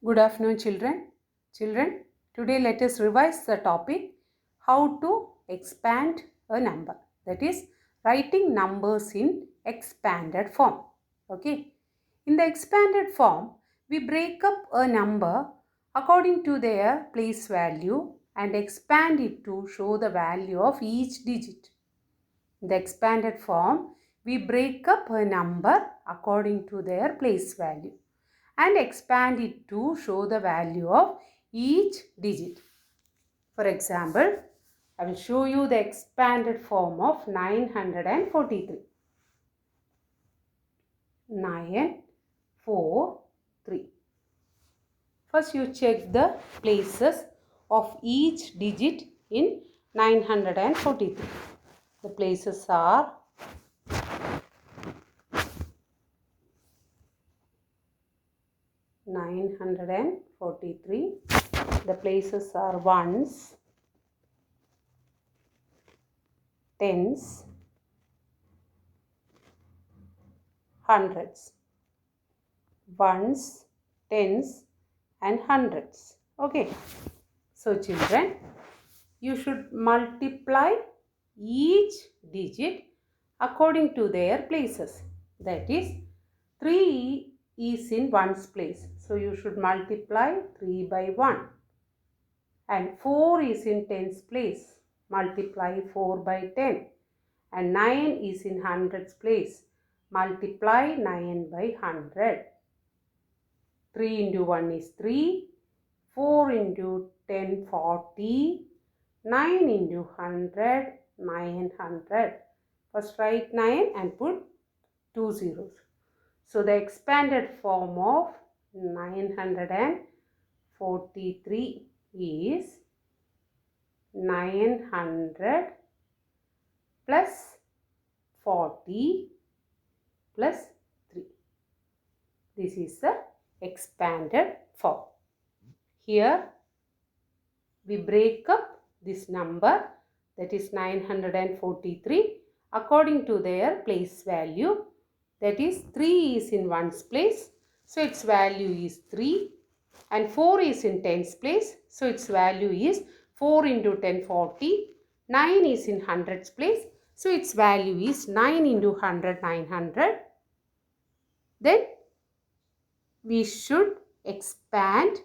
Good afternoon, children. Children, today let us revise the topic how to expand a number. That is, writing numbers in expanded form. Okay. In the expanded form, we break up a number according to their place value and expand it to show the value of each digit. In the expanded form, we break up a number according to their place value and expand it to show the value of each digit. For example, I will show you the expanded form of 943. 943. First you check the places of each digit in 943. The places are 943. The places are ones, tens, hundreds. Ones, tens and hundreds. Okay. So children, you should multiply each digit according to their places. That is, 3 is in ones place. So you should multiply 3 by 1. And 4 is in tens place. Multiply 4 by 10. And 9 is in hundreds place. Multiply 9 by 100. 3 into 1 is 3. 4 into 10, 40. 9 into 100, 900. First write 9 and put 2 zeros. So the expanded form of 943 is 900 plus 40 plus 3. This is the expanded form. Here we break up this number, that is 943, according to their place value. That is, 3 is in ones place, so its value is 3. And 4 is in tens place, so its value is 4 into 10, 40. 9 is in hundreds place, so its value is 9 into 100, 900. Then we should expand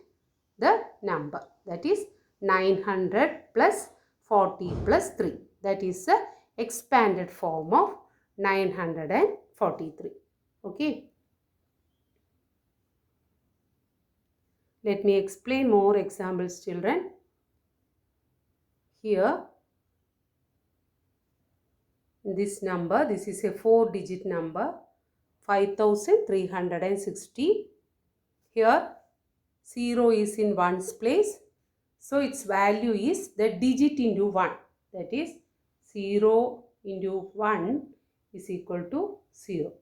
the number, that is 900 plus 40 plus 3. That is the expanded form of 943. Okay. Let me explain more examples, children. Here, this number, this is a 4-digit number, 5360. Here, 0 is in ones place. So, its value is the digit into 1. That is, 0 into 1 is equal to 0.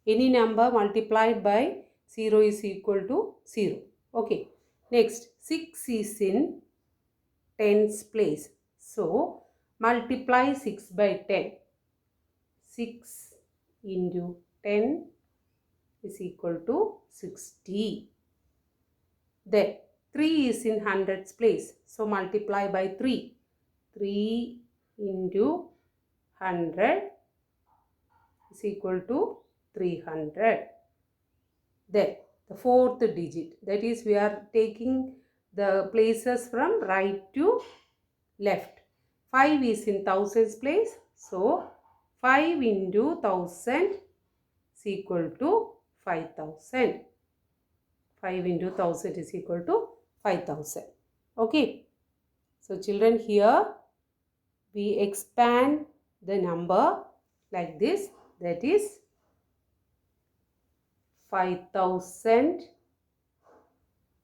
Any number multiplied by 0 is equal to 0. Okay. Next, 6 is in tens place. So, multiply 6 by 10. 6 into 10 is equal to 60. Then 3 is in hundreds place. So multiply by 3. 3 into 100 is equal to 300. Then the fourth digit, that is, we are taking the places from right to left. 5 is in thousands place. So 5 into 1000 is equal to 5000. 5 into 1000 is equal to 5000. Okay. So children, here we expand the number like this. That is 5000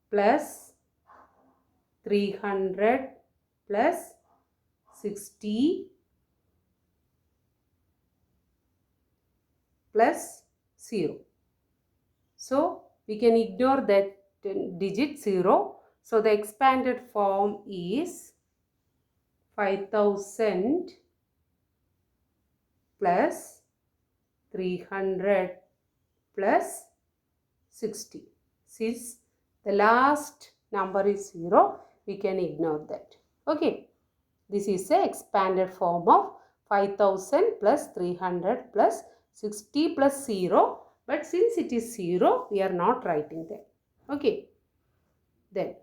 plus 300 plus 60 plus 0. So we can ignore that digit 0. So the expanded form is 5000 plus 300 plus 60. Since The last number is 0. We can ignore that. Okay. This is the expanded form of 5000 plus 300 plus 60 plus 0. But since it is 0, we are not writing that. Okay. Then,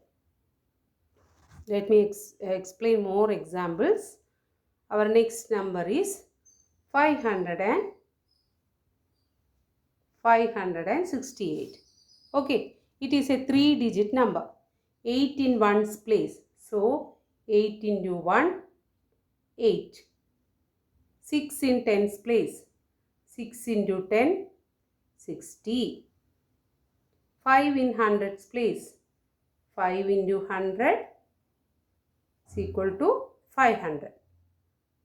let me explain more examples. Our next number is 568. Okay. It is a 3-digit number. 8 in one's place. So, 8 into 1, 8. 6 in tens place. 6 into 10, 60. 5 in hundreds place. 5 into 100 is equal to 500.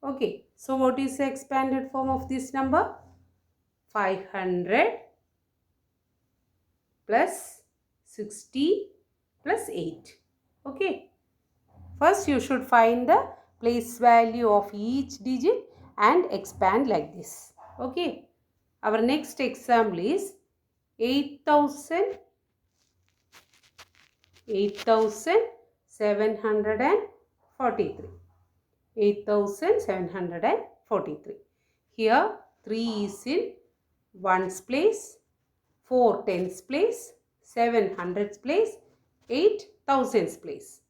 Okay. So, what is the expanded form of this number? 500 plus 60 plus 8. Okay. First, you should find the place value of each digit and expand like this. Okay. Our next example is 8,743. 8,743. Here 3 is in ones place, 4 tens place, 7 hundreds place, 8 thousands place.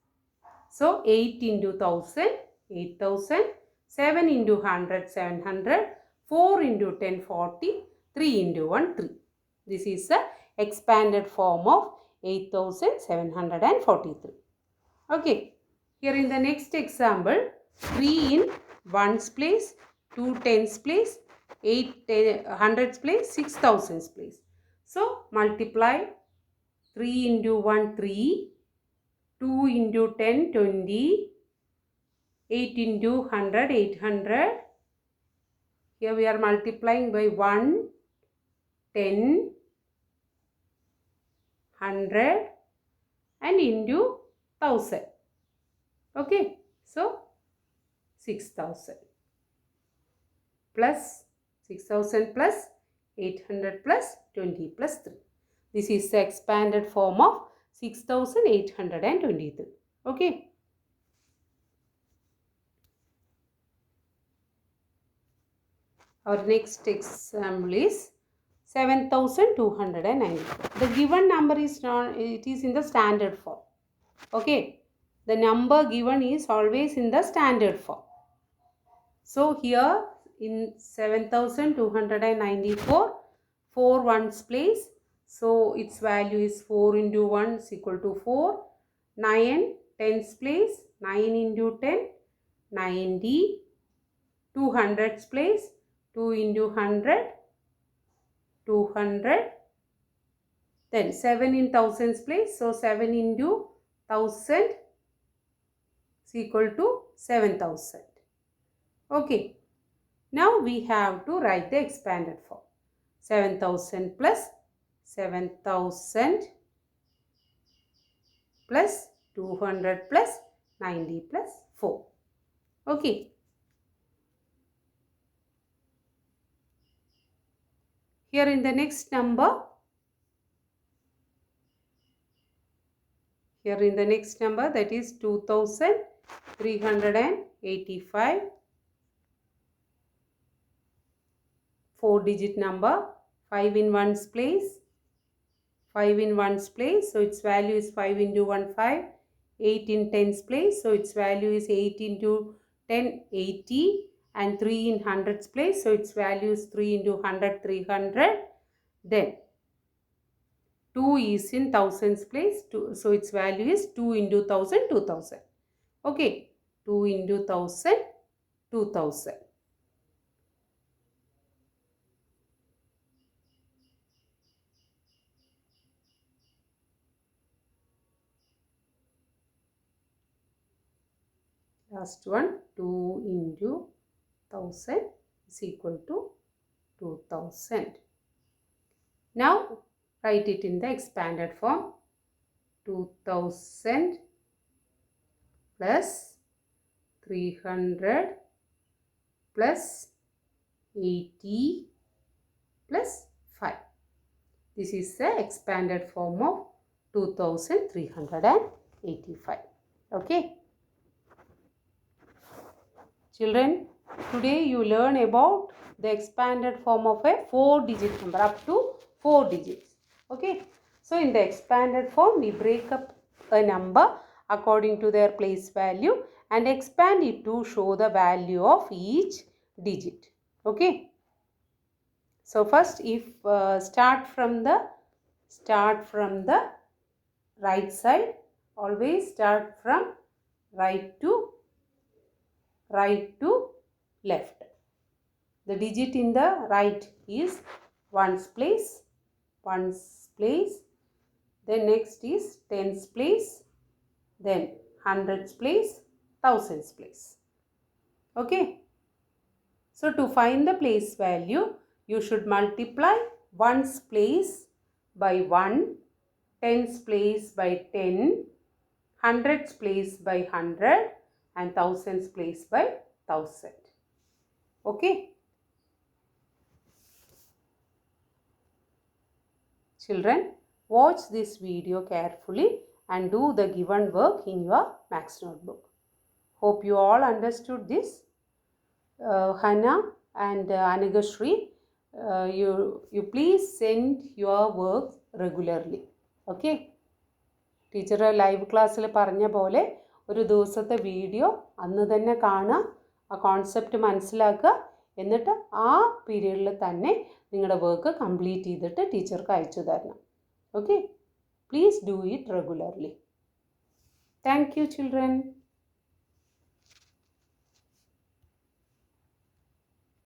So 8 into 1000, 8,000, 7 into 100, 700, 4 into 10, 40, 3 into 1, 3. This is the expanded form of 8,743. Okay. Here in the next example, 3 in ones place, 2 tens place, 8 hundreds place, 6 thousands place. So multiply 3 into 1, 3. 2 into 10, 20. 8 into 100, 800. Here we are multiplying by 1, 10, 100 and into 1000. Okay. So, 6,000 plus 6,000 plus 800 plus 20 plus 3. This is the expanded form of 6,823. Okay. Our next example is 7,294. The given number is not, it is in the standard form. Okay. The number given is always in the standard form. So here in 7,294, 4 ones place. So its value is 4 into 1 is equal to 4. 9 tens place. 9 into 10, 90. 2 hundreds place. 2 into 100, 200. Then 7 in thousands place. So 7 into 1000 is equal to 7,000. Okay. Now we have to write the expanded form. 7,000 plus 7,000 plus 200 plus 90 plus 4. Okay. Here in the next number, that is 2,385. 4-digit number, 5 in ones place. 5 in ones place, so its value is 5 into 1, 5. 8 in tens place, so its value is 8 into 10, 80. And 3 in hundreds place, so its value is 3 into 100, 300. Then 2 is in thousands place, so its value is 2 into 1000, 2000. Okay, 2 into 1000, 2000. Last one, 2 into 1000 is equal to 2000. Now, write it in the expanded form. 2000 plus 300 plus 80 plus 5. This is the expanded form of 2385. Okay. Children, today you learn about the expanded form of a 4-digit number up to 4 digits. Okay. So in the expanded form, we break up a number according to their place value and expand it to show the value of each digit. Okay. So first, if start from the right side. Always start from right to left. The digit in the right is ones place. Then next is tens place. Then hundreds place, thousands place. Okay. So to find the place value, you should multiply ones place by 1, tens place by 10, hundreds place by 100 and thousands place by 1000. Okay. Children, watch this video carefully and do the given work in your Max notebook. Hope you all understood this. Hannah and Anagashri, you please send your work regularly. Okay. Teacher live ക്ലാസ്സിൽ പറഞ്ഞ പോലെ ഒരു ദിവസത്തെ video അന്ന് തന്നെ കാണുക, ആ concept മനസ്സിലാക്കുക, എന്നിട്ട് ആ പീരീഡിൽ തന്നെ നിങ്ങളുടെ വർക്ക് കംപ്ലീറ്റ് ചെയ്തിട്ട് ടീച്ചർക്ക് അയച്ചു തരണം. Okay. Please do it regularly. Thank you children.